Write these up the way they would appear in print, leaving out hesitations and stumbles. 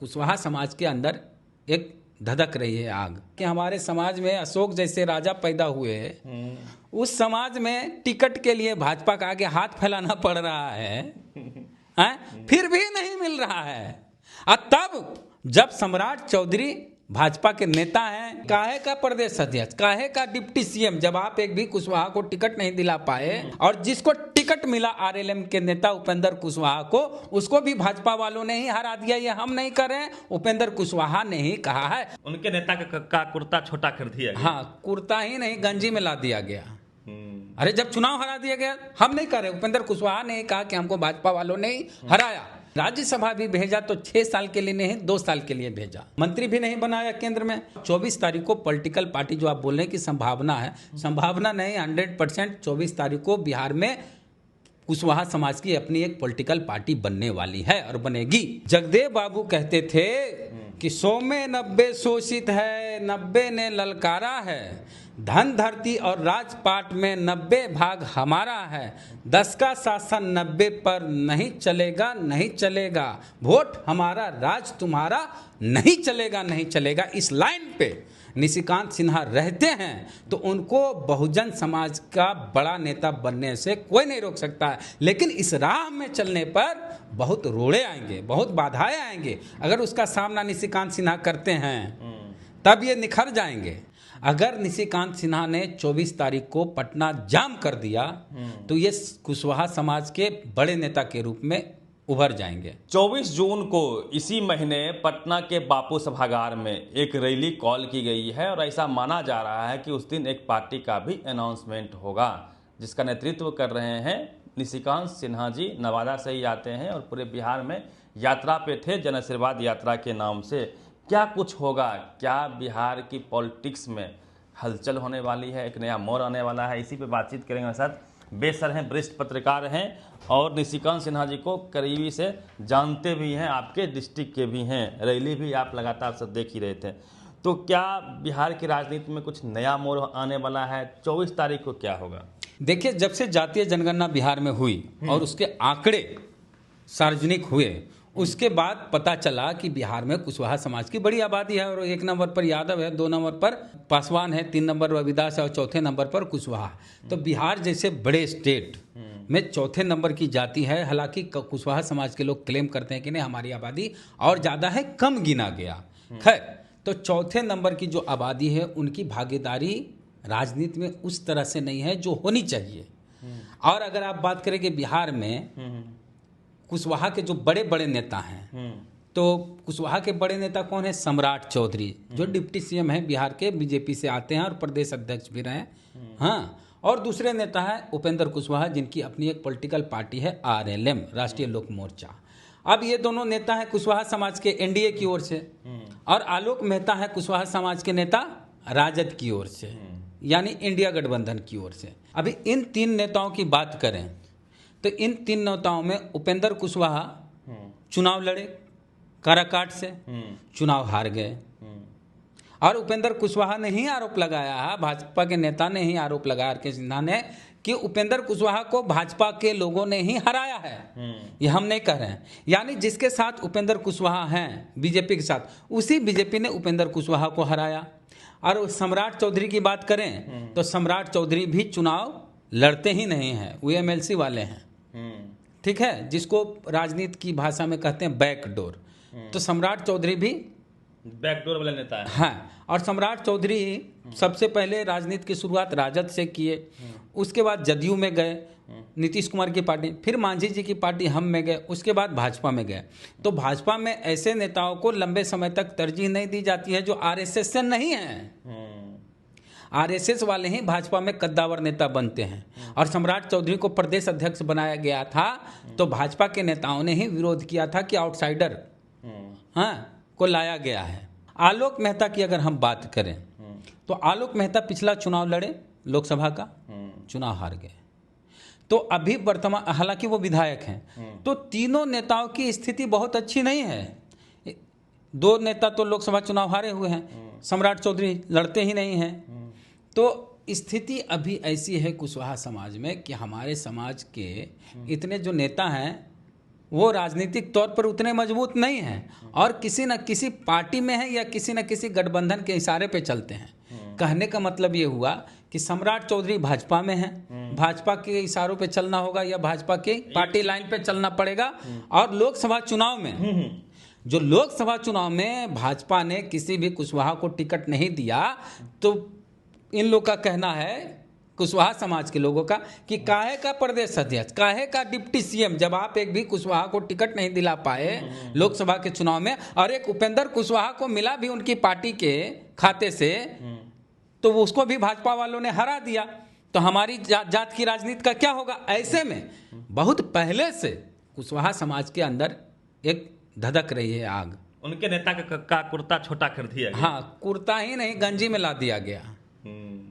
कुशवाहा समाज के अंदर एक धधक रही है आग कि हमारे समाज में अशोक जैसे राजा पैदा हुए, उस समाज में टिकट के लिए भाजपा का आगे हाथ फैलाना पड़ रहा है, फिर भी नहीं मिल रहा है। और तब जब सम्राट चौधरी भाजपा के नेता हैं, काहे का प्रदेश अध्यक्ष, काहे का डिप्टी सीएम, जब आप एक भी कुशवाहा को टिकट नहीं दिला पाए और जिसको टिकट मिला आरएलएम के नेता उपेंद्र कुशवाहा को, उसको भी भाजपा वालों ने ही हरा दिया। ये हम नहीं कर रहे हैं, उपेंद्र कुशवाहा ने ही कहा है। उनके नेता का कुर्ता छोटा कर दिया गया। हाँ, कुर्ता ही नहीं गंजी में ला दिया गया। अरे जब चुनाव हरा दिया गया, हम नहीं कर रहे, उपेंद्र कुशवाहा ने कहा कि हमको भाजपा वालों ने ही हराया। राज्यसभा भी भेजा तो 6 साल के लिए नहीं, 2 साल के लिए भेजा। मंत्री भी नहीं बनाया केंद्र में। 24 तारीख को पॉलिटिकल पार्टी, जो आप बोल रहे हैं कि संभावना है, संभावना नहीं, 100% 24 तारीख को बिहार में कुशवाहा समाज की अपनी एक पॉलिटिकल पार्टी बनने वाली है और बनेगी। जगदेव बाबू कहते थे कि 100 में 90 शोषित है, 90 ने ललकारा है, धन धरती और राजपाट में 90 भाग हमारा है, 10 का शासन 90 पर नहीं चलेगा, नहीं चलेगा, वोट हमारा राज तुम्हारा नहीं चलेगा, नहीं चलेगा। इस लाइन पे निशिकांत सिन्हा रहते हैं तो उनको बहुजन समाज का बड़ा नेता बनने से कोई नहीं रोक सकता है। लेकिन इस राह में चलने पर बहुत रोड़े आएंगे, बहुत बाधाएं आएंगे। अगर उसका सामना निशिकांत सिन्हा करते हैं तब ये निखर जाएंगे। अगर निशिकांत सिन्हा ने 24 तारीख को पटना जाम कर दिया तो ये कुशवाहा समाज के बड़े नेता के रूप में उभर जाएंगे। 24 जून को इसी महीने पटना के बापू सभागार में एक रैली कॉल की गई है और ऐसा माना जा रहा है कि उस दिन एक पार्टी का भी अनाउंसमेंट होगा, जिसका नेतृत्व कर रहे हैं निशिकांत सिन्हा जी। नवादा से ही आते हैं और पूरे बिहार में यात्रा पे थे, जन आशीर्वाद यात्रा के नाम से। क्या कुछ होगा? क्या बिहार की पॉलिटिक्स में हलचल होने वाली है? एक नया मोड़ आने वाला है? इसी पे बातचीत करेंगे। हमारे साथ बेसर हैं, वरिष्ठ पत्रकार हैं और निशिकांत सिन्हा जी को करीबी से जानते भी हैं, आपके डिस्ट्रिक्ट के भी हैं, रैली भी आप लगातार सब देख ही रहे थे। तो क्या बिहार की राजनीति में कुछ नया मोड़ आने वाला है? 24 तारीख को क्या होगा? देखिए, जब से जातीय जनगणना बिहार में हुई और उसके आंकड़े सार्वजनिक हुए, उसके बाद पता चला कि बिहार में कुशवाहा समाज की बड़ी आबादी है और 1 नंबर पर यादव है, 2 नंबर पर पासवान है, 3 नंबर रविदास है और 4थे नंबर पर कुशवाहा। तो बिहार जैसे बड़े स्टेट में 4थे नंबर की जाति है। हालांकि कुशवाहा समाज के लोग क्लेम करते हैं कि नहीं, हमारी आबादी और ज़्यादा है, कम गिना गया। खैर, तो 4थे नंबर की जो आबादी है उनकी भागीदारी राजनीति में उस तरह से नहीं है जो होनी चाहिए। और अगर आप बात करें कि बिहार में कुशवाहा के जो बड़े बड़े नेता हैं, तो कुशवाहा के बड़े नेता कौन है? सम्राट चौधरी, जो डिप्टी सीएम हैं बिहार के, बीजेपी से आते हैं और प्रदेश अध्यक्ष भी रहे। हाँ, और दूसरे नेता है उपेंद्र कुशवाहा, जिनकी अपनी एक पॉलिटिकल पार्टी है आरएलएम, राष्ट्रीय लोक मोर्चा। अब ये दोनों नेता हैं कुशवाहा समाज के एनडीए की ओर से, और आलोक मेहता है कुशवाहा समाज के नेता राजद की ओर से, यानी इंडिया गठबंधन की ओर से। अभी इन 3 नेताओं की बात करें तो इन 3 नेताओं में उपेंद्र कुशवाहा चुनाव लड़े काराकाट से, चुनाव हार गए। और उपेंद्र कुशवाहा ने ही आरोप लगाया है, भाजपा के नेता ने ही आरोप लगाया आर के सिन्हा ने, कि उपेंद्र कुशवाहा को भाजपा के लोगों ने ही हराया है। ये हम नहीं कह रहे हैं। यानी जिसके साथ उपेंद्र कुशवाहा हैं बीजेपी के साथ, उसी बीजेपी ने उपेंद्र कुशवाहा को हराया। और सम्राट चौधरी की बात करें तो सम्राट चौधरी भी चुनाव लड़ते ही नहीं हैं, वो एमएलसी वाले हैं। ठीक है, जिसको राजनीति की भाषा में कहते हैं बैकडोर। तो सम्राट चौधरी भी बैकडोर वाले नेता है। हाँ, और सम्राट चौधरी सबसे पहले राजनीति की शुरुआत राजद से किए, उसके बाद जदयू में गए, नीतीश कुमार की पार्टी, फिर मांझी जी की पार्टी हम में गए, उसके बाद भाजपा में गए। तो भाजपा में ऐसे नेताओं को लंबे समय तक तरजीह नहीं दी जाती है जो आरएसएस से नहीं है। आरएसएस वाले ही भाजपा में कद्दावर नेता बनते हैं। और सम्राट चौधरी को प्रदेश अध्यक्ष बनाया गया था तो भाजपा के नेताओं ने ही विरोध किया था कि आउटसाइडर को लाया गया है। आलोक मेहता की अगर हम बात करें तो आलोक मेहता पिछला चुनाव लड़े लोकसभा का, चुनाव हार गए। तो अभी वर्तमान, हालांकि वो विधायक हैं, तो तीनों नेताओं की स्थिति बहुत अच्छी नहीं है। 2 नेता तो लोकसभा चुनाव हारे हुए हैं, सम्राट चौधरी लड़ते ही नहीं हैं। तो स्थिति अभी ऐसी है कुशवाहा समाज में कि हमारे समाज के इतने जो नेता हैं वो राजनीतिक तौर पर उतने मजबूत नहीं हैं और किसी न किसी पार्टी में है या किसी न किसी गठबंधन के इशारे पे चलते हैं। कहने का मतलब ये हुआ कि सम्राट चौधरी भाजपा में है, भाजपा के इशारों पे चलना होगा या भाजपा के पार्टी लाइन पे चलना पड़ेगा। और लोकसभा चुनाव में जो लोकसभा चुनाव में भाजपा ने किसी भी कुशवाहा को टिकट नहीं दिया, तो इन लोग का कहना है, कुशवाहा समाज के लोगों का, कि काहे का प्रदेश अध्यक्ष, काहे का डिप्टी सीएम, जब आप एक भी कुशवाहा को टिकट नहीं दिला पाए लोकसभा के चुनाव में, और एक उपेंद्र कुशवाहा को मिला भी उनकी पार्टी के खाते से, तो वो उसको भी भाजपा वालों ने हरा दिया, तो हमारी जात की राजनीति का क्या होगा। ऐसे में बहुत पहले से कुशवाहा समाज के अंदर एक धधक रही है आग। उनके नेता का कुर्ता छोटा कर दिया गया। हाँ, कुर्ता ही नहीं, गंजी में ला दिया गया।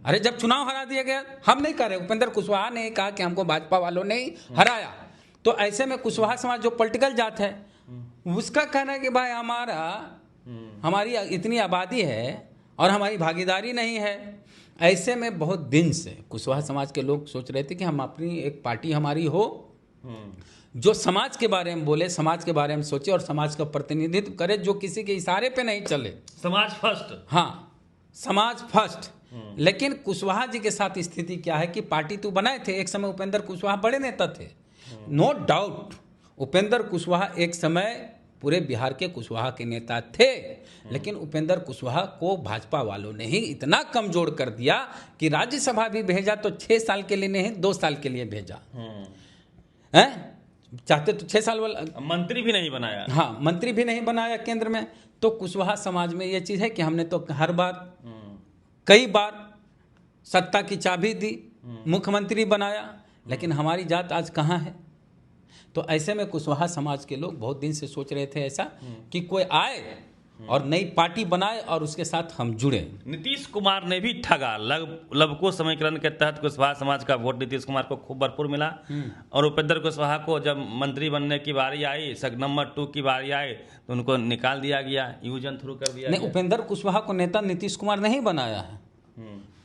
अरे जब चुनाव हरा दिया गया, हम नहीं कर रहे, उपेंद्र कुशवाहा ने कहा कि हमको भाजपा वालों ने हराया, तो ऐसे में कुशवाहा समाज जो पॉलिटिकल जात है उसका कहना है कि भाई हमारी इतनी आबादी है और हमारी भागीदारी नहीं है। ऐसे में बहुत दिन से कुशवाहा समाज के लोग सोच रहे थे कि हम अपनी एक पार्टी हमारी हो जो समाज के बारे में बोले, समाज के बारे में सोचे और समाज का प्रतिनिधित्व करे, जो किसी के इशारे पे नहीं चले। समाज फर्स्ट। हाँ, समाज फर्स्ट। लेकिन कुशवाहा जी के साथ स्थिति क्या है कि पार्टी तो बनाए थे, एक समय उपेंद्र कुशवाहा बड़े नेता थे, नो डाउट उपेंद्र कुशवाहा एक समय पूरे बिहार के कुशवाहा के नेता थे, लेकिन उपेंद्र कुशवाहा को भाजपा वालों ने ही इतना कमजोर कर दिया कि राज्यसभा भी भेजा तो 6 साल के लिए नहीं, 2 साल के लिए भेजा है। चाहते तो 6 साल वाला, मंत्री भी नहीं बनाया। हाँ, मंत्री भी नहीं बनाया केंद्र में। तो कुशवाहा समाज में ये चीज़ है कि हमने तो हर बार कई बार सत्ता की चाबी दी, मुख्यमंत्री बनाया, लेकिन हमारी जात आज कहाँ है। तो ऐसे में कुशवाहा समाज के लोग बहुत दिन से सोच रहे थे ऐसा कि कोई आए और नई पार्टी बनाए और उसके साथ हम जुड़े। नीतीश कुमार ने भी ठगा। लबको समीकरण के तहत कुशवाहा समाज का वोट नीतीश कुमार को खूब भरपूर मिला और उपेंद्र कुशवाहा को जब मंत्री बनने की बारी आई, नंबर 2 की बारी आई, तो उनको निकाल दिया गया, यूजन थ्रू कर दिया नहीं, उपेंद्र कुशवाहा को नेता नीतीश कुमार नहीं बनाया है।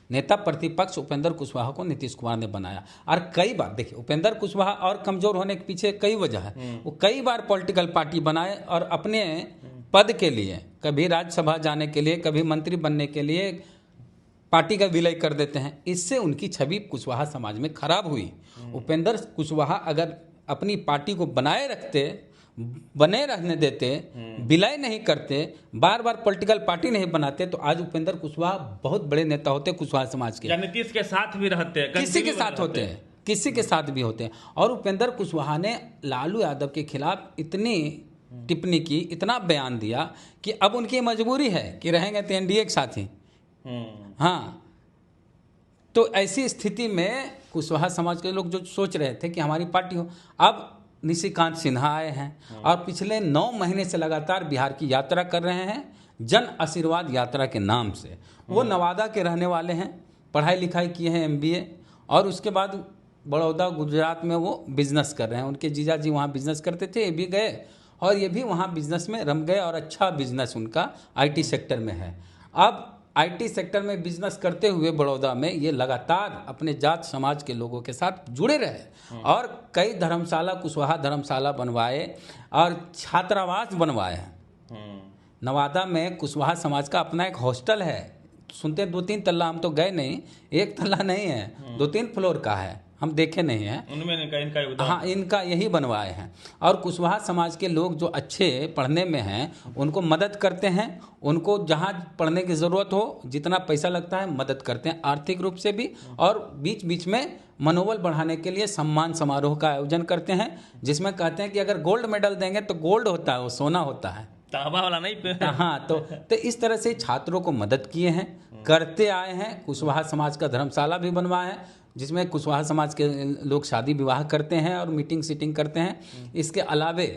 नेता प्रतिपक्ष उपेंद्र कुशवाहा को नीतीश कुमार ने बनाया। और कई बार देखिए, उपेंद्र कुशवाहा और कमजोर होने के पीछे कई वजह है। वो कई बार पॉलिटिकल पार्टी बनाए और अपने पद के लिए, कभी राज्यसभा जाने के लिए, कभी मंत्री बनने के लिए पार्टी का विलय कर देते हैं। इससे उनकी छवि कुशवाहा समाज में खराब हुई। उपेंद्र कुशवाहा अगर अपनी पार्टी को बनाए रखते, बने रहने देते, विलय नहीं करते, बार बार पॉलिटिकल पार्टी नहीं बनाते, तो आज उपेंद्र कुशवाहा बहुत बड़े नेता होते कुशवाहा समाज के। नीतीश के साथ भी रहते हैं, किसी के साथ होते हैं, किसी के साथ भी होते हैं। और उपेंद्र कुशवाहा ने लालू यादव के खिलाफ इतनी टिप्पणी की, इतना बयान दिया कि अब उनकी मजबूरी है कि रहेंगे तो एनडीए के साथ ही। हाँ, तो ऐसी स्थिति में कुशवाहा समाज के लोग जो सोच रहे थे कि हमारी पार्टी हो, अब निशिकांत सिन्हा आए हैं और पिछले 9 महीने से लगातार बिहार की यात्रा कर रहे हैं, जन आशीर्वाद यात्रा के नाम से। वो नवादा के रहने वाले हैं, पढ़ाई लिखाई किए हैं MBA, और उसके बाद बड़ौदा गुजरात में वो बिजनेस कर रहे हैं। उनके जीजा जी वहाँ बिजनेस करते थे, ये भी गए और ये भी वहाँ बिजनेस में रम गए और अच्छा बिजनेस उनका IT सेक्टर में है। अब IT सेक्टर में बिजनेस करते हुए बड़ौदा में ये लगातार अपने जात समाज के लोगों के साथ जुड़े रहे और कई धर्मशाला, कुशवाहा धर्मशाला बनवाए और छात्रावास बनवाए हैं। नवादा में कुशवाहा समाज का अपना एक हॉस्टल है, सुनते 2-3 तल्ला, हम तो गए नहीं, 1 तल्ला नहीं है, 2-3 फ्लोर का है, हम देखे नहीं हैं। उनमें इनका हाँ, इनका यही बनवाए हैं। और कुशवाहा समाज के लोग जो अच्छे पढ़ने में हैं उनको मदद करते हैं, उनको जहाँ पढ़ने की ज़रूरत हो, जितना पैसा लगता है मदद करते हैं, आर्थिक रूप से भी, और बीच बीच में मनोबल बढ़ाने के लिए सम्मान समारोह का आयोजन करते हैं, जिसमें कहते हैं कि अगर गोल्ड मेडल देंगे तो गोल्ड होता है, वो सोना होता है, तांबा वाला नहीं। हाँ, तो इस तरह से छात्रों को मदद किए हैं, करते आए हैं। कुशवाहा समाज का धर्मशाला भी बनवाए हैं, जिसमें कुशवाहा समाज के लोग शादी विवाह करते हैं और मीटिंग सीटिंग करते हैं। इसके अलावे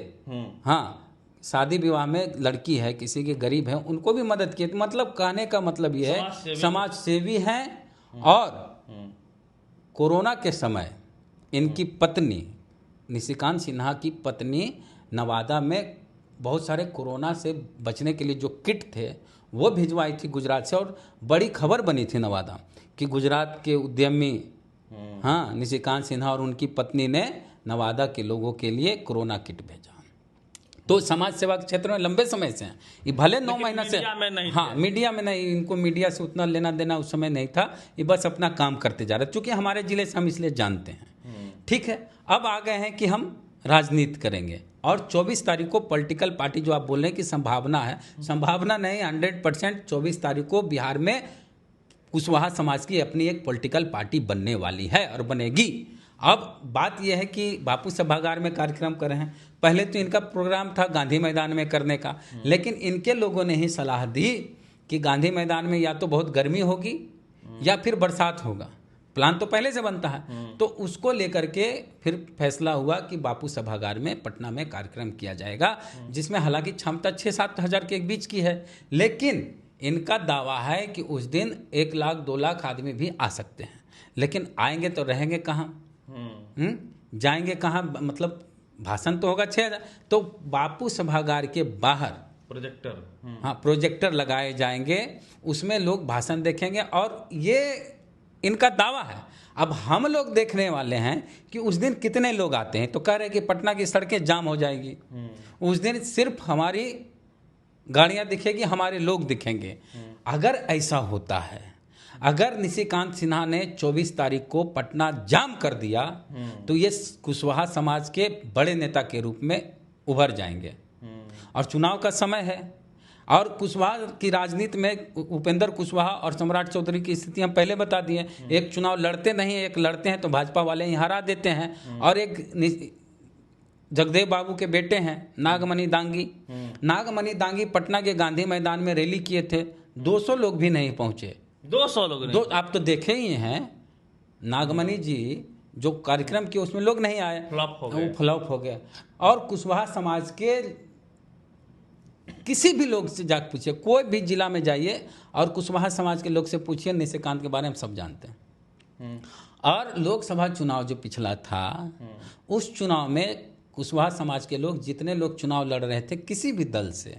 हाँ, शादी विवाह में लड़की है, किसी के गरीब है, उनको भी मदद किए। मतलब कहने का मतलब ये है समाज सेवी हैं। और कोरोना के समय इनकी पत्नी निशिकांत सिन्हा की पत्नी नवादा में बहुत सारे कोरोना से बचने के लिए जो किट थे वो भिजवाई थी गुजरात से, और बड़ी खबर बनी थी नवादा कि गुजरात के उद्यमी हाँ निशिकांत सिन्हा और उनकी पत्नी ने नवादा के लोगों के लिए कोरोना किट भेजा। तो समाज सेवा के क्षेत्र में लंबे समय से हैं, ये भले 9 महीना से, मीडिया में नहीं हाँ मीडिया में नहीं, इनको मीडिया से उतना लेना देना उस समय नहीं था, ये बस अपना काम करते जा रहे, चूंकि हमारे जिले से हम इसलिए जानते हैं। ठीक है, अब आ गए हैं कि हम राजनीति करेंगे और 24 तारीख को पॉलिटिकल पार्टी जो आप बोल रहे हैं कि संभावना है, संभावना नहीं, 100% 24 तारीख को बिहार में कुशवाहा समाज की अपनी एक पॉलिटिकल पार्टी बनने वाली है और बनेगी। अब बात यह है कि बापू सभागार में कार्यक्रम कर रहे हैं, पहले तो इनका प्रोग्राम था गांधी मैदान में करने का, लेकिन इनके लोगों ने ही सलाह दी कि गांधी मैदान में या तो बहुत गर्मी होगी या फिर बरसात होगा, प्लान तो पहले से बनता है। तो उसको लेकर के फिर फैसला हुआ कि बापू सभागार में पटना में कार्यक्रम किया जाएगा, जिसमें हालांकि क्षमता 6-7 हज़ार के बीच की है, लेकिन इनका दावा है कि उस दिन 1 लाख 2 लाख आदमी भी आ सकते हैं, लेकिन आएंगे तो रहेंगे कहाँ, जाएंगे कहाँ, मतलब भाषण तो होगा 6,000, तो बापू सभागार के बाहर प्रोजेक्टर, हाँ प्रोजेक्टर लगाए जाएंगे, उसमें लोग भाषण देखेंगे और ये इनका दावा है। अब हम लोग देखने वाले हैं कि उस दिन कितने लोग आते हैं, तो कह रहे हैं कि पटना की सड़कें जाम हो जाएगी, उस दिन सिर्फ हमारी गाड़ियां दिखेगी, हमारे लोग दिखेंगे। अगर ऐसा होता है, अगर निशिकांत सिन्हा ने 24 तारीख को पटना जाम कर दिया तो ये कुशवाहा समाज के बड़े नेता के रूप में उभर जाएंगे। और चुनाव का समय है और कुशवाहा की राजनीति में उपेंद्र कुशवाहा और सम्राट चौधरी की स्थिति हम पहले बता दिए, एक चुनाव लड़ते नहीं, एक लड़ते हैं तो भाजपा वाले ही हरा देते हैं। और एक जगदेव बाबू के बेटे हैं नागमणि दांगी, नागमणि दांगी पटना के गांधी मैदान में रैली किए थे, 200 लोग भी नहीं पहुंचे, 200 लोग नहीं। आप तो देखे ही हैं, नागमणि जी जो कार्यक्रम किए उसमें लोग नहीं आए, फ्लॉप हो गए, वो फ्लॉप हो गया। और कुशवाहा समाज के किसी भी लोग से जाकर पूछिए, कोई भी जिला में जाइए और कुशवाहा समाज के लोग से पूछिए, निशिकांत के बारे में सब जानते हैं। और लोकसभा चुनाव जो पिछला था, उस चुनाव में कुशवाहा समाज के लोग जितने लोग चुनाव लड़ रहे थे किसी भी दल से,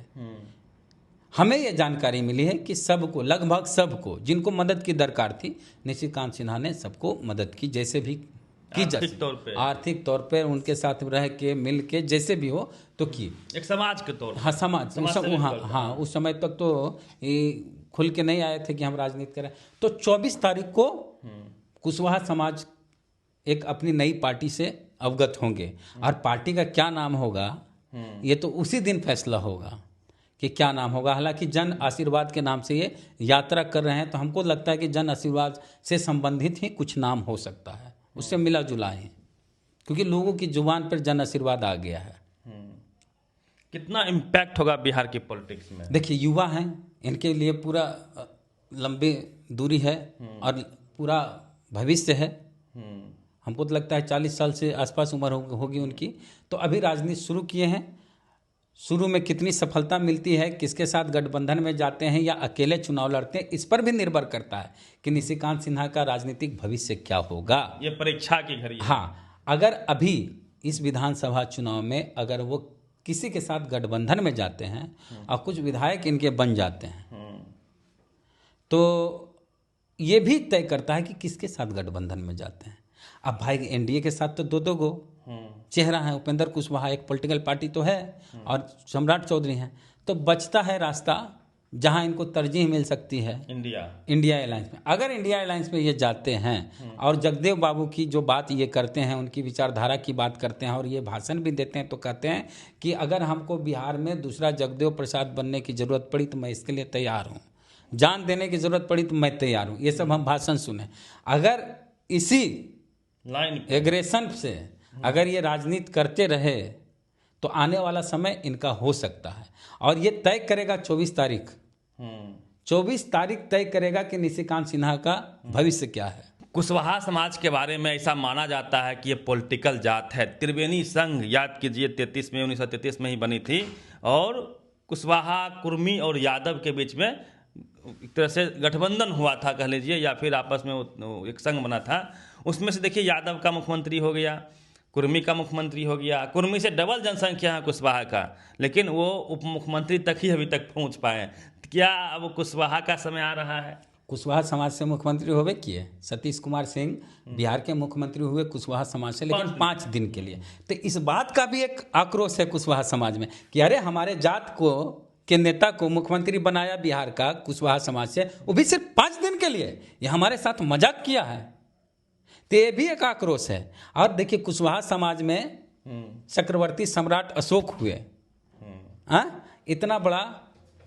हमें यह जानकारी मिली है कि सबको, लगभग सबको जिनको मदद की दरकार थी, निशिकांत सिन्हा ने सबको मदद की, जैसे भी की, आर्थिक तौर पे उनके साथ रह के मिल के जैसे भी हो तो की, एक समाज के तौर, हाँ समाज हाँ उस समय तक तो खुल के नहीं आए थे कि हम राजनीति करें। तो 24 तारीख को कुशवाहा समाज एक अपनी नई पार्टी से अवगत होंगे और पार्टी का क्या नाम होगा ये तो उसी दिन फैसला होगा कि क्या नाम होगा। हालांकि जन आशीर्वाद के नाम से ये यात्रा कर रहे हैं, तो हमको लगता है कि जन आशीर्वाद से संबंधित ही कुछ नाम हो सकता है, उससे मिला जुला है, क्योंकि लोगों की जुबान पर जन आशीर्वाद आ गया है। कितना इम्पैक्ट होगा बिहार की पॉलिटिक्स में? देखिए युवा हैं, इनके लिए पूरा लंबी दूरी है और पूरा भविष्य है। हमको तो लगता है 40 साल से आसपास उम्र होगी उनकी, तो अभी राजनीति शुरू किए हैं। शुरू में कितनी सफलता मिलती है, किसके साथ गठबंधन में जाते हैं या अकेले चुनाव लड़ते हैं, इस पर भी निर्भर करता है कि निशिकांत सिन्हा का राजनीतिक भविष्य क्या होगा। ये परीक्षा की घड़ी है। हाँ, अगर अभी इस विधानसभा चुनाव में अगर वो किसी के साथ गठबंधन में जाते हैं और कुछ विधायक इनके बन जाते हैं, तो ये भी तय करता है कि किसके साथ गठबंधन में जाते हैं। अब भाई एनडीए के साथ तो दो गो चेहरा है, उपेंद्र कुशवाहा एक पॉलिटिकल पार्टी तो है और सम्राट चौधरी हैं, तो बचता है रास्ता जहां इनको तरजीह मिल सकती है इंडिया अलायंस में। अगर इंडिया अलायंस में ये जाते हैं और जगदेव बाबू की जो बात ये करते हैं, उनकी विचारधारा की बात करते हैं और ये भाषण भी देते हैं, तो कहते हैं कि अगर हमको बिहार में दूसरा जगदेव प्रसाद बनने की जरूरत पड़ी तो मैं इसके लिए तैयार हूँ, जान देने की जरूरत पड़ी तो मैं तैयार हूँ। ये सब हम भाषण सुने। अगर इसी लाइन एग्रेशन से अगर ये राजनीति करते रहे तो आने वाला समय इनका हो सकता है, और ये तय करेगा 24 तारीख 24 तारीख तय करेगा कि निशिकांत सिन्हा का भविष्य क्या है। कुशवाहा समाज के बारे में ऐसा माना जाता है कि ये पॉलिटिकल जात है। त्रिवेणी संघ याद कीजिए 1933 में ही बनी थी, और कुशवाहा, कुर्मी और यादव के बीच में एक तरह से गठबंधन हुआ था कह लीजिए, या फिर आपस में एक संघ बना था। उसमें से देखिए यादव का मुख्यमंत्री हो गया, कुर्मी का मुख्यमंत्री हो गया। कुर्मी से डबल जनसंख्या है कुशवाहा का, लेकिन वो उप मुख्यमंत्री तक ही अभी तक पहुंच पाए। क्या अब कुशवाहा का समय आ रहा है? कुशवाहा समाज से मुख्यमंत्री होवे किए। सतीश कुमार सिंह बिहार के मुख्यमंत्री हुए कुशवाहा समाज से, लेकिन 5 दिन के लिए। तो इस बात का भी एक आक्रोश है कुशवाहा समाज में कि अरे हमारे जात को के नेता को मुख्यमंत्री बनाया बिहार का कुशवाहा समाज से, वो भी सिर्फ 5 दिन के लिए। ये हमारे साथ मजाक किया है। तो ये भी एक आक्रोश है। और देखिए कुशवाहा समाज में चक्रवर्ती सम्राट अशोक हुए, इतना बड़ा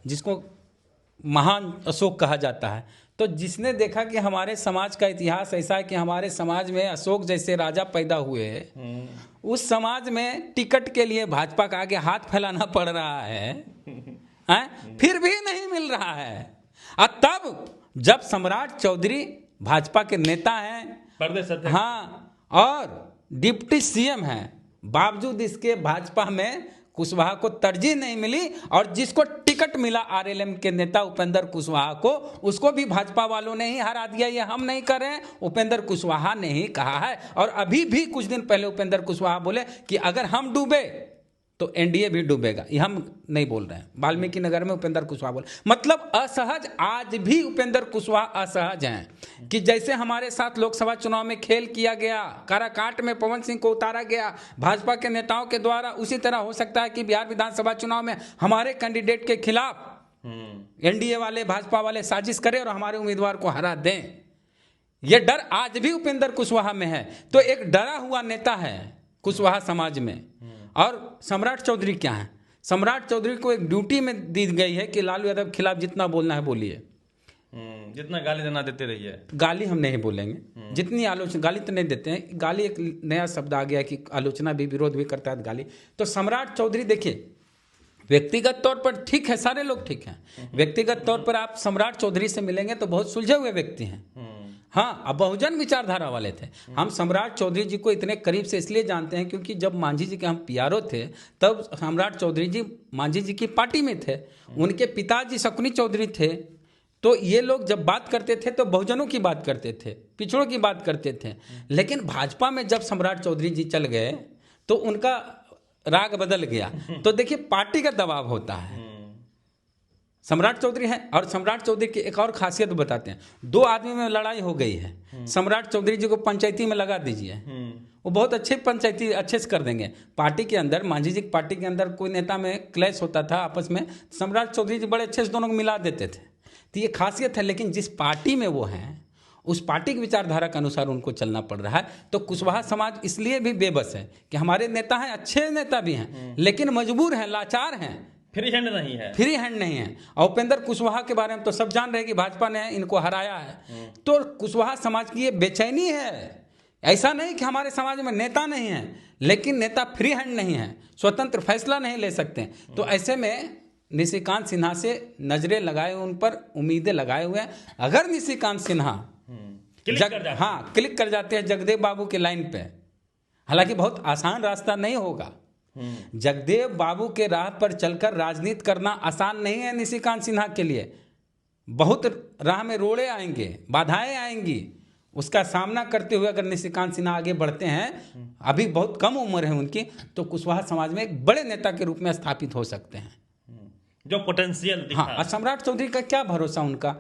जिसको महान अशोक कहा जाता है। तो जिसने देखा कि हमारे समाज का इतिहास ऐसा है कि हमारे समाज में अशोक जैसे राजा पैदा हुए, उस समाज में टिकट के लिए भाजपा का आगे हाथ फैलाना पड़ रहा है, फिर भी नहीं मिल रहा है। और तब जब सम्राट चौधरी भाजपा के नेता हैं, हाँ, और डिप्टी सीएम हैं, बावजूद इसके भाजपा में कुशवाहा को तरजीह नहीं मिली। और जिसको टिकट मिला आरएलएम के नेता उपेंद्र कुशवाहा को, उसको भी भाजपा वालों ने ही हरा दिया। ये हम नहीं कर रहे हैं, उपेंद्र कुशवाहा ने ही कहा है। और अभी भी कुछ दिन पहले उपेंद्र कुशवाहा बोले कि अगर हम डूबे तो एनडीए भी डूबेगा। ये हम नहीं बोल रहे हैं, वाल्मीकि नगर में उपेंद्र कुशवाहा बोले। मतलब असहज, आज भी उपेंद्र कुशवाहा असहज हैं कि जैसे हमारे साथ लोकसभा चुनाव में खेल किया गया, काराकाट में पवन सिंह को उतारा गया भाजपा के नेताओं के द्वारा, उसी तरह हो सकता है कि बिहार विधानसभा चुनाव में हमारे कैंडिडेट के खिलाफ एनडीए वाले, भाजपा वाले साजिश करें और हमारे उम्मीदवार को हरा दें। यह डर आज भी उपेंद्र कुशवाहा में है। तो एक डरा हुआ नेता है कुशवाहा समाज में। और सम्राट चौधरी क्या है? सम्राट चौधरी को एक ड्यूटी में दी गई है कि लालू यादव के खिलाफ जितना बोलना है बोलिए, जितना गाली देना देते रहिए। गाली हम नहीं बोलेंगे, जितनी आलोचना, गाली तो नहीं देते हैं, गाली एक नया शब्द आ गया कि आलोचना भी, विरोध भी करता है गाली। तो सम्राट चौधरी देखिए, व्यक्तिगत तौर पर ठीक है, सारे लोग ठीक हैं। व्यक्तिगत तौर पर आप सम्राट चौधरी से मिलेंगे तो बहुत सुलझे हुए व्यक्ति हैं, हाँ, अब बहुजन विचारधारा वाले थे। हम सम्राट चौधरी जी को इतने करीब से इसलिए जानते हैं क्योंकि जब मांझी जी के हम पीआरओ थे तब सम्राट चौधरी जी मांझी जी की पार्टी में थे। उनके पिताजी शकुनी चौधरी थे। तो ये लोग जब बात करते थे तो बहुजनों की बात करते थे, पिछड़ों की बात करते थे। लेकिन भाजपा में जब सम्राट चौधरी जी चल गए तो उनका राग बदल गया। तो देखिए पार्टी का दबाव होता है। सम्राट चौधरी हैं, और सम्राट चौधरी की एक और खासियत बताते हैं। 2 आदमी में लड़ाई हो गई है, सम्राट चौधरी जी को पंचायती में लगा दीजिए, वो बहुत अच्छे पंचायती अच्छे से कर देंगे। पार्टी के अंदर, मांझी जी की पार्टी के अंदर कोई नेता में क्लैश होता था आपस में, सम्राट चौधरी जी बड़े अच्छे से दोनों को मिला देते थे। तो ये खासियत है। लेकिन जिस पार्टी में वो हैं उस पार्टी की विचारधारा के अनुसार उनको चलना पड़ रहा है। तो कुशवाहा समाज इसलिए भी बेबस है कि हमारे नेता हैं, अच्छे नेता भी हैं, लेकिन मजबूर हैं, लाचार हैं, फ्री हैंड नहीं है, फ्री हैंड नहीं है। और उपेंद्र कुशवाहा के बारे में तो सब जान रहे हैं कि भाजपा ने इनको हराया है। तो कुशवाहा समाज की ये बेचैनी है। ऐसा नहीं कि हमारे समाज में नेता नहीं है, लेकिन नेता फ्री हैंड नहीं है, स्वतंत्र फैसला नहीं ले सकते। तो ऐसे में निशिकांत सिन्हा से नजरें लगाए, उन पर उम्मीदें लगाए हुए हैं। अगर निशिकांत सिन्हा क्लिक कर जाते हैं जगदेव बाबू के लाइन पे, हालांकि बहुत आसान रास्ता नहीं होगा। जगदेव बाबू के राह पर चलकर राजनीति करना आसान नहीं है निशिकांत सिन्हा के लिए। बहुत राह में रोड़े आएंगे, बाधाएं आएंगी। उसका सामना करते हुए अगर निशिकांत सिन्हा आगे बढ़ते हैं, अभी बहुत कम उम्र है उनकी, तो कुशवाहा समाज में एक बड़े नेता के रूप में स्थापित हो सकते हैं, जो पोटेंशियल दिखा। हाँ, सम्राट चौधरी का क्या भरोसा उनका,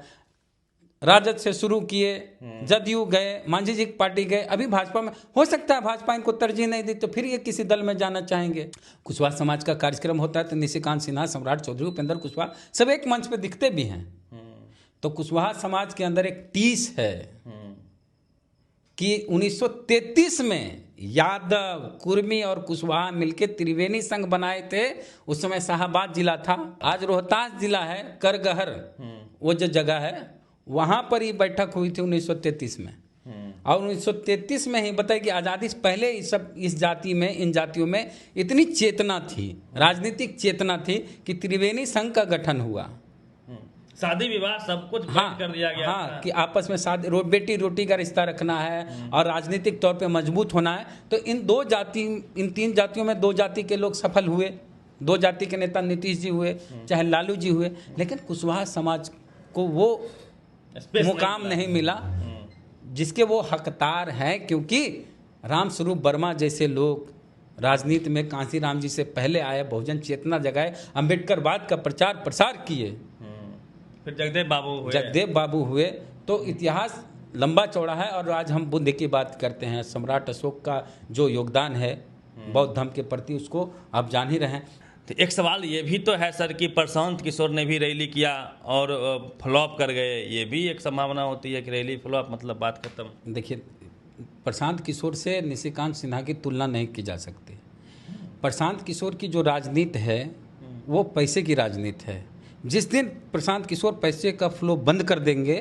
राजद से शुरू किए, जदयू गए, मांझी जी की पार्टी गए, अभी भाजपा में। हो सकता है भाजपा इनको तरजीह नहीं दी तो फिर ये किसी दल में जाना चाहेंगे। कुशवाहा समाज का कार्यक्रम होता है तो निशिकांत सिन्हा, सम्राट चौधरी, उपेंद्र कुशवाहा सब एक मंच पे दिखते भी हैं। तो कुशवाहा समाज के अंदर एक टीस है कि 1933 में यादव, कुर्मी और कुशवाहा मिलकर त्रिवेणी संघ बनाए थे। उस समय शाहाबाद जिला था, आज रोहतास जिला है, करगहर वो जो जगह है, वहां पर ही बैठक हुई थी 1933 में। और 1933 में ही बताइए कि आज़ादी से पहले इस जाति में, इन जातियों में इतनी चेतना थी, राजनीतिक चेतना थी कि त्रिवेणी संघ का गठन हुआ। शादी विवाह सब कुछ बंद कर दिया गया था। कि आपस में शादी, बेटी रोटी का रिश्ता रखना है और राजनीतिक तौर पे मजबूत होना है। तो इन 3 जातियों में 2 जाति के लोग सफल हुए। 2 जाति के नेता नीतीश जी हुए, चाहे लालू जी हुए, लेकिन कुशवाहा समाज को वो मुकाम नहीं मिला जिसके वो हकदार हैं। क्योंकि रामस्वरूप वर्मा जैसे लोग राजनीति में कांसीराम जी से पहले आए, बहुजन चेतना जगाए, अम्बेडकरवाद का प्रचार प्रसार किए, फिर जगदेव बाबू हुए। तो इतिहास लंबा चौड़ा है। और आज हम बुद्ध की बात करते हैं, सम्राट अशोक का जो योगदान है बौद्ध धर्म के प्रति, उसको आप जान ही रहे हैं। तो एक सवाल ये भी तो है सर कि प्रशांत किशोर ने भी रैली किया और फ्लॉप कर गए, ये भी एक संभावना होती है कि रैली फ्लॉप, मतलब बात खत्म। देखिए, प्रशांत किशोर से निशिकांत सिन्हा की तुलना नहीं की जा सकती। प्रशांत किशोर की जो राजनीति है वो पैसे की राजनीति है। जिस दिन प्रशांत किशोर पैसे का फ्लो बंद कर देंगे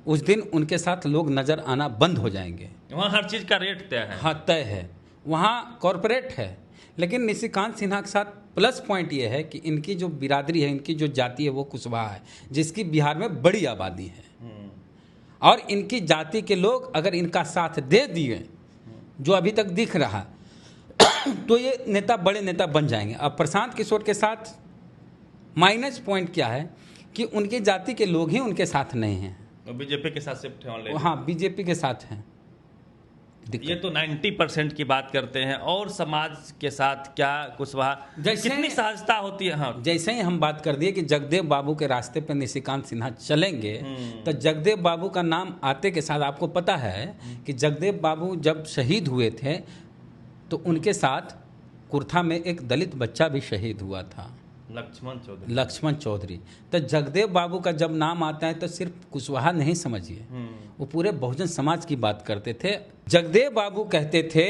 उस दिन उनके साथ लोग नज़र आना बंद हो जाएंगे। वहाँ हर चीज़ का रेट तय है। हाँ, तय है, वहाँ कॉरपोरेट है। लेकिन निशिकांत सिन्हा के साथ प्लस पॉइंट ये है कि इनकी जो बिरादरी है, इनकी जो जाति है वो कुशवाहा है, जिसकी बिहार में बड़ी आबादी है। और इनकी जाति के लोग अगर इनका साथ दे दिए, जो अभी तक दिख रहा तो ये नेता बड़े नेता बन जाएंगे। अब प्रशांत किशोर के साथ माइनस पॉइंट क्या है कि उनकी जाति के लोग ही उनके साथ नहीं हैं, बीजेपी के साथ शिफ्ट है। हाँ, बीजेपी के साथ हैं। ये तो 90% की बात करते हैं, और समाज के साथ क्या कुशवाहा कितनी सहजता होती है। हाँ, जैसे ही हम बात कर दिए कि जगदेव बाबू के रास्ते पर निशिकांत सिन्हा चलेंगे, तो जगदेव बाबू का नाम आते के साथ आपको पता है कि जगदेव बाबू जब शहीद हुए थे तो उनके साथ कुर्था में एक दलित बच्चा भी शहीद हुआ था, लक्ष्मण चौधरी। तो जगदेव बाबू का जब नाम आता है तो सिर्फ कुशवाहा नहीं समझिए, वो पूरे बहुजन समाज की बात करते थे। जगदेव बाबू कहते थे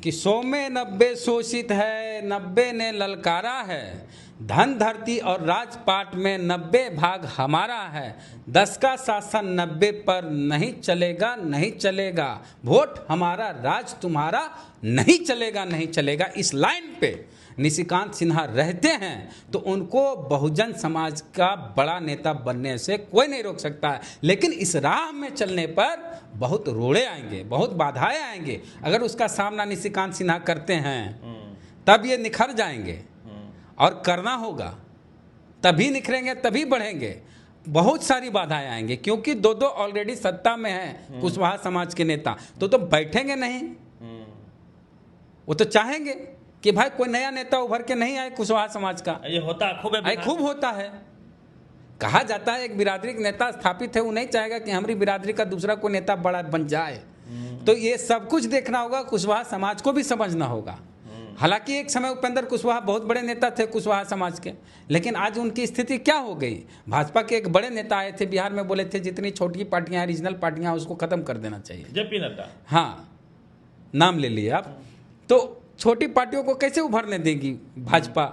कि 100 में 90 शोषित है, 90 ने ललकारा है, धन धरती और राजपाट में 90 भाग हमारा है, 10 का शासन 90 पर नहीं चलेगा, नहीं चलेगा, वोट हमारा राज तुम्हारा नहीं चलेगा, नहीं चलेगा। इस लाइन पे निशिकांत सिन्हा रहते हैं तो उनको बहुजन समाज का बड़ा नेता बनने से कोई नहीं रोक सकता है। लेकिन इस राह में चलने पर बहुत रोड़े आएंगे, बहुत बाधाएं आएंगे। अगर उसका सामना निशिकांत सिन्हा करते हैं तब ये निखर जाएंगे, और करना होगा, तभी निखरेंगे, तभी बढ़ेंगे। बहुत सारी बाधाएं आएंगे क्योंकि दो ऑलरेडी सत्ता में हैं कुशवाहा समाज के नेता, तो बैठेंगे नहीं। वो तो चाहेंगे कि भाई कोई नया नेता उभर के नहीं आए कुशवाहा समाज का। ये होता खूब होता है। कहा जाता है एक बिरादरी का नेता स्थापित है, वो नहीं चाहेगा कि हमारी बिरादरी का दूसरा कोई नेता बड़ा बन जाए। तो ये सब कुछ देखना होगा, कुशवाहा समाज को भी समझना होगा। हालांकि एक समय उपेंद्र कुशवाहा बहुत बड़े नेता थे कुशवाहा समाज के, लेकिन आज उनकी स्थिति क्या हो गई। भाजपा के एक बड़े नेता आए थे बिहार में, बोले थे जितनी छोटी पार्टियां हैं, रीजनल पार्टियां हैं, उसको खत्म कर देना चाहिए। जेपी नड्डा, हाँ, नाम ले लिए आप। तो छोटी पार्टियों को कैसे उभरने देगी भाजपा,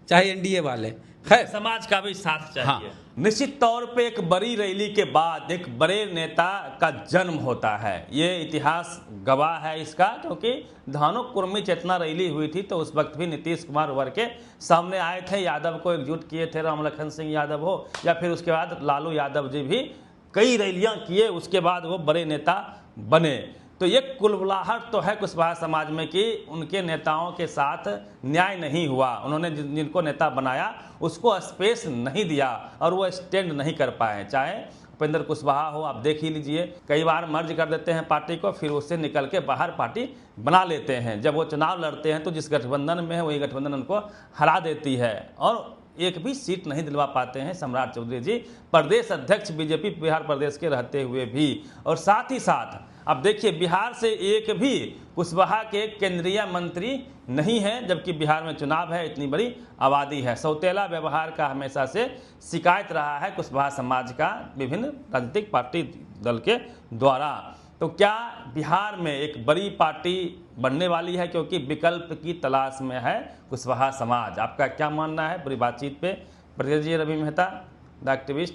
चाहे एनडीए वाले। खैर, समाज का भी साथ चाहिए। हाँ। निश्चित तौर पे एक बड़ी रैली के बाद एक बड़े नेता का जन्म होता है, ये इतिहास गवाह है इसका। क्योंकि धानुक कुर्मी चेतना रैली हुई थी तो उस वक्त भी नीतीश कुमार उभर के सामने आए थे, यादव को एकजुट किए थे, राम लखन सिंह यादव हो या फिर उसके बाद लालू यादव जी भी कई रैलियां किए, उसके बाद वो बड़े नेता बने। तो ये कुलबुलाहट तो है कुशवाहा समाज में कि उनके नेताओं के साथ न्याय नहीं हुआ, उन्होंने जिनको नेता बनाया उसको स्पेस नहीं दिया और वो स्टैंड नहीं कर पाए। चाहे उपेंद्र कुशवाहा हो, आप देख ही लीजिए, कई बार मर्ज कर देते हैं पार्टी को, फिर उससे निकल के बाहर पार्टी बना लेते हैं। जब वो चुनाव लड़ते हैं तो जिस गठबंधन में है वही गठबंधन उनको हरा देती है और एक भी सीट नहीं दिलवा पाते हैं सम्राट चौधरी जी, प्रदेश अध्यक्ष बीजेपी बिहार प्रदेश के रहते हुए भी। और साथ ही साथ अब देखिए, बिहार से एक भी कुशवाहा के केंद्रीय मंत्री नहीं है, जबकि बिहार में चुनाव है, इतनी बड़ी आबादी है। सौतेला व्यवहार का हमेशा से शिकायत रहा है कुशवाहा समाज का विभिन्न राजनीतिक पार्टी दल के द्वारा। तो क्या बिहार में एक बड़ी पार्टी बनने वाली है, क्योंकि विकल्प की तलाश में है कुशवाहा समाज? आपका क्या मानना है पूरी बातचीत पे? प्रतिनिधि रवि मेहता, द एक्टिविस्ट।